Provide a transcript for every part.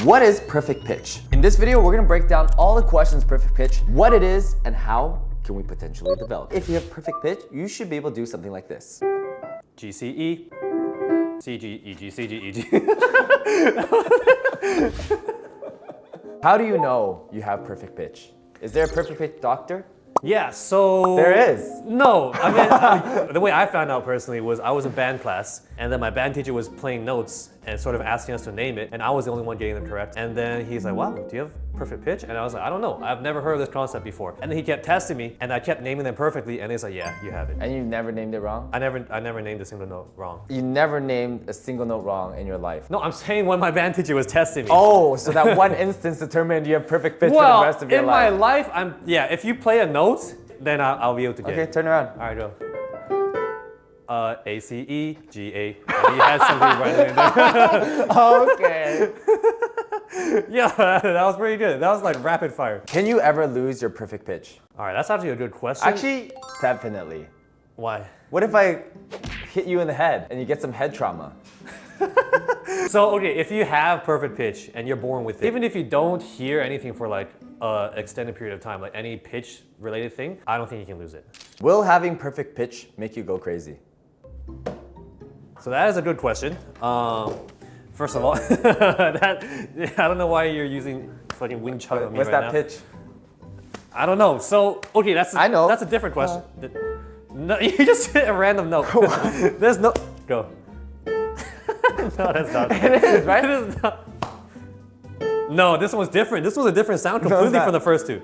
What is perfect pitch? In this video, we're gonna break down all the questions perfect pitch, what it is, and how can we potentially develop. If you have perfect pitch, you should be able to do something like this. G, C, E, C, G, E, G, C, G, E, G. How do you know you have perfect pitch? Is there a perfect pitch doctor? Yeah, so... There is. No, I mean, the way I found out personally was I was in band class, and then my band teacher was playing notes and sort of asking us to name it, and I was the only one getting them correct. And then he's like, wow, do you have perfect pitch? And I was like, I don't know, I've never heard of this concept before. And then he kept testing me, and I kept naming them perfectly, and he's like, yeah, you have it. And you never named it wrong? I never named a single note wrong. You never named a single note wrong in your life? No, I'm saying when my band teacher was testing me. Oh, so that one instance determined you have perfect pitch for the rest of your life. Well, in my life, if you play a note, then I'll be able to get it. Okay, turn around. All right, go. A, C, E, G, A. You had something right in there. Okay. Yeah, that was pretty good. That was like rapid fire. Can you ever lose your perfect pitch? All right, that's actually a good question. Actually, definitely. Why? What if I hit you in the head and you get some head trauma? So, okay, if you have perfect pitch and you're born with it, even if you don't hear anything for like an extended period of time, like any pitch related thing, I don't think you can lose it. Will having perfect pitch make you go crazy? So that is a good question. First of all, I don't know why you're using fucking wind chug on me What's right that now. pitch? I don't know. So, okay, that's a different question. No, you just hit a random note. There's no, go. No, that's not. It is, right? It is not. No, this one's different. This was a different sound completely from the first two.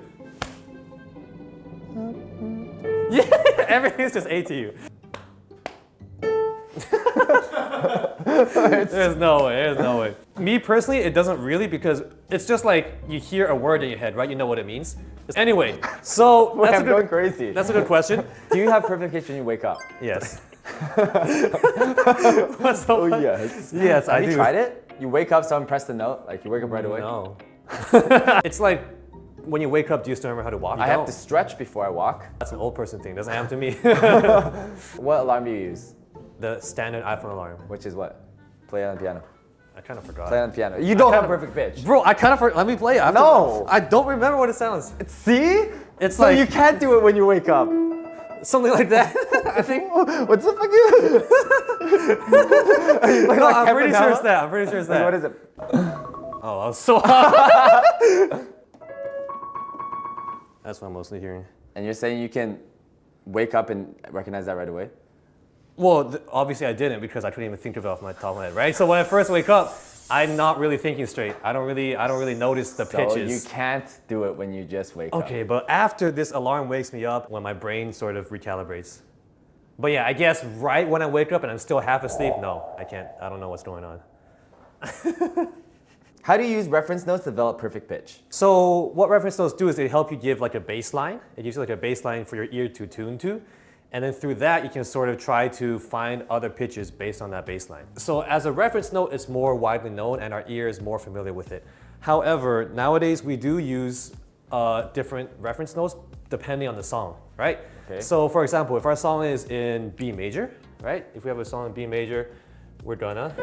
Yeah, everything's just A to you. There's no way. Me personally, it doesn't really, because it's just like you hear a word in your head, right? You know what it means. Anyway, so Wait, I'm going crazy. That's a good question. Do you have perfect pitch when you wake up? Yes. What's so funny? Yes. Yes, I do. Have you tried it? You wake up, someone pressed the note, like you wake up right away? No. It's like when you wake up, do you still remember how to walk? I have to stretch before I walk. That's an old person thing. Doesn't happen to me. What alarm do you use? The standard iPhone alarm. Which is what? Play it on the piano. I kind of forgot. Play it on the piano. You don't have perfect pitch. Bro, I kind of forgot. Let me play it. No. I don't remember what it sounds. See? It's so like you can't do it when you wake up. something like that. I think. What's the fuck you? No, I'm pretty sure it's that. I'm pretty sure it's that. What is it? Oh, I was so hot. That's what I'm mostly hearing. And you're saying you can wake up and recognize that right away? Well, obviously I didn't, because I couldn't even think of it off my top of my head, right? So when I first wake up, I'm not really thinking straight. I don't really notice the pitches. So you can't do it when you just wake up. Okay, but after this alarm wakes me up, when my brain sort of recalibrates. But yeah, I guess right when I wake up and I'm still half asleep, no, I can't. I don't know what's going on. How do you use reference notes to develop perfect pitch? So what reference notes do is they help you give like a baseline. It gives you like a baseline for your ear to tune to. And then through that, you can sort of try to find other pitches based on that baseline. So as a reference note, it's more widely known and our ear is more familiar with it. However, nowadays we do use different reference notes depending on the song, right? Okay. So for example, if our song is in B major, right? If we have a song in B major, we're gonna,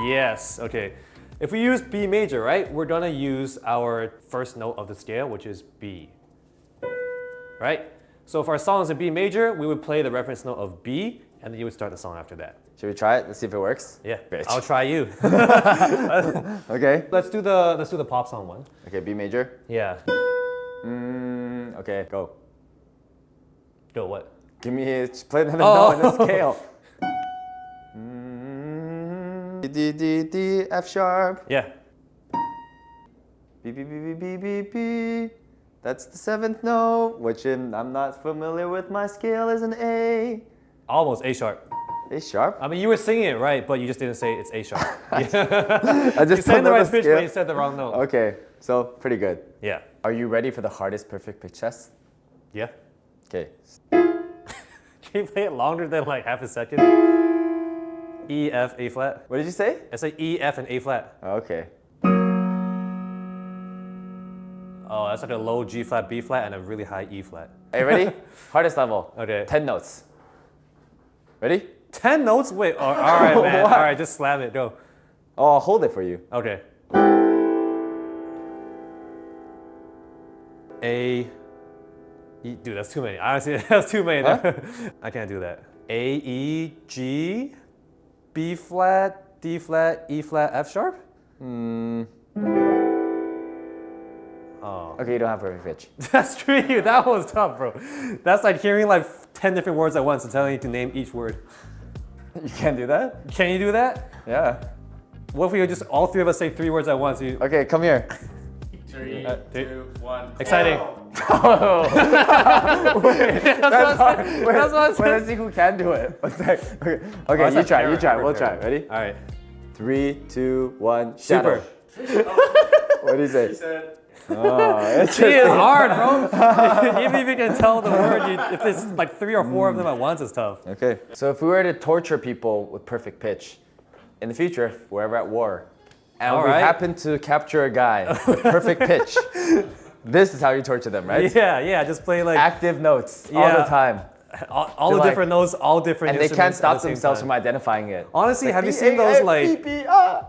yes, okay. If we use B major, right? We're gonna use our first note of the scale, which is B, right? So if our song is in B major, we would play the reference note of B, and then you would start the song after that. Should we try it? Let's see if it works. Yeah, Bitch. I'll try you. Okay. Let's do the pop song one. Okay, B major. Yeah. Okay, go. Go what? Give me play another note in the scale. D, D, D, F sharp. Yeah. B, B, B, B, B, B, B. That's the seventh note, which I'm not familiar with. My scale is an A. Almost A sharp. A sharp? I mean, you were singing it right, but you just didn't say it's A sharp. I You just said the right the pitch, scale. but you said the wrong note. Okay, so pretty good. Yeah. Are you ready for the hardest perfect pitch test? Yeah. Okay. Can you play it longer than like half a second? E, F, A flat. What did you say? It's like E, F, and A flat. Okay. Oh, that's like a low G flat, B flat, and a really high E flat. Are you ready? Hardest level. Okay. 10 notes. Ready? 10 notes? Wait, all right, man. What? All right, just slam it. Go. Oh, I'll hold it for you. Okay. A, E, dude, that's too many. Honestly, that's too many. Huh? I can't do that. A, E, G, B flat, D flat, E flat, F sharp? Oh. Okay, you don't have perfect pitch. That's true. That was tough, bro. That's like hearing like 10 different words at once and telling you to name each word. You can't do that? Can you do that? Yeah. What if we just all three of us say 3 words at once? Okay, come here. 3, 2, 1. Exciting. Oh. Wait, that's hard. Wait, That's what I said. let's see who can do it. One sec. Okay, Oh, okay, that's you a try, fair- you try. fair- We'll fair. try. Ready? All right. 3, 2, 1. Super. Shadow. What do you say? He said, Oh, It interesting. is hard, bro. Even if you can tell the word, if it's like 3 or 4 of them at once, it's tough. Okay, so if we were to torture people with perfect pitch, in the future, if we're ever at war, and All we right. happen to capture a guy with perfect pitch, this is how you torture them, right? Yeah, just play like Active notes all Yeah. the time. all the They're like- different notes, all different And they can't instruments at stop the same themselves time. from identifying it. Honestly, Like, have you seen those like E-A-F-P-P-R.